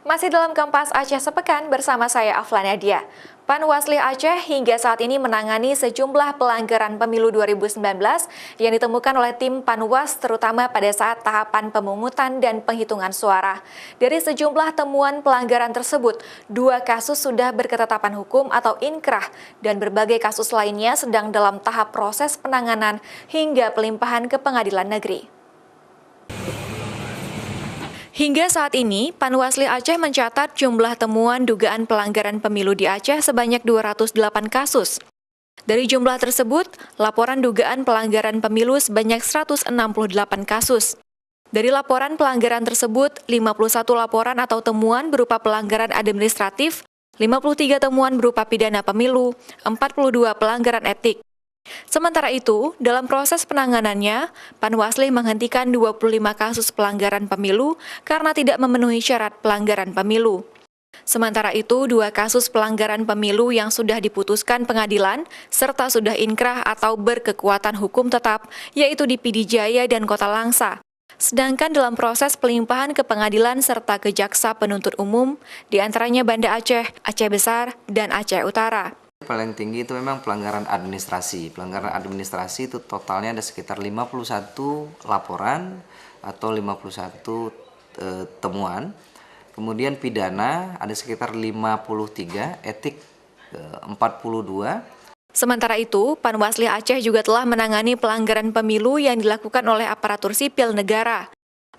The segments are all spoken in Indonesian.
Masih dalam Kompas Aceh Sepekan bersama saya Afla Nadia. Panwasli Aceh hingga saat ini menangani sejumlah pelanggaran pemilu 2019 yang ditemukan oleh tim Panwas terutama pada saat tahapan pemungutan dan penghitungan suara. Dari sejumlah temuan pelanggaran tersebut, 2 kasus sudah berketetapan hukum atau inkrah dan berbagai kasus lainnya sedang dalam tahap proses penanganan hingga pelimpahan ke pengadilan negeri. Hingga saat ini, Panwasli Aceh mencatat jumlah temuan dugaan pelanggaran pemilu di Aceh sebanyak 208 kasus. Dari jumlah tersebut, laporan dugaan pelanggaran pemilu sebanyak 168 kasus. Dari laporan pelanggaran tersebut, 51 laporan atau temuan berupa pelanggaran administratif, 53 temuan berupa pidana pemilu, 42 pelanggaran etik. Sementara itu, dalam proses penanganannya, Panwasli menghentikan 25 kasus pelanggaran pemilu karena tidak memenuhi syarat pelanggaran pemilu. Sementara itu, 2 kasus pelanggaran pemilu yang sudah diputuskan pengadilan serta sudah inkrah atau berkekuatan hukum tetap, yaitu di Pidi Jaya dan Kota Langsa. Sedangkan dalam proses pelimpahan ke pengadilan serta ke Jaksa Penuntut Umum, diantaranya Banda Aceh, Aceh Besar, dan Aceh Utara. Paling tinggi itu memang pelanggaran administrasi. Pelanggaran administrasi itu totalnya ada sekitar 51 laporan atau 51 temuan. Kemudian pidana ada sekitar 53, etik 42. Sementara itu, Panwasli Aceh juga telah menangani pelanggaran pemilu yang dilakukan oleh aparatur sipil negara.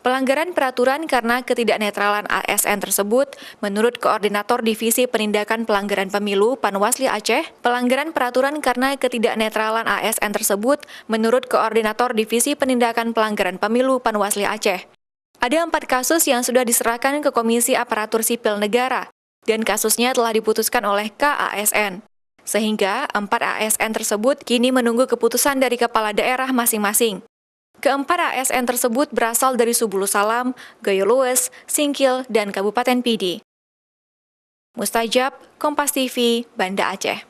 Pelanggaran peraturan karena ketidaknetralan ASN tersebut, menurut Koordinator Divisi Penindakan Pelanggaran Pemilu Panwasli Aceh, pelanggaran peraturan karena ketidaknetralan ASN tersebut, menurut Koordinator Divisi Penindakan Pelanggaran Pemilu Panwasli Aceh. Ada 4 kasus yang sudah diserahkan ke Komisi Aparatur Sipil Negara, dan kasusnya telah diputuskan oleh KASN. Sehingga 4 ASN tersebut kini menunggu keputusan dari kepala daerah masing-masing. Keempat ASN tersebut berasal dari Subulu Salam, Gayo Lues, Singkil, dan Kabupaten Pidi. Mustajab, Kompas TV, Banda Aceh.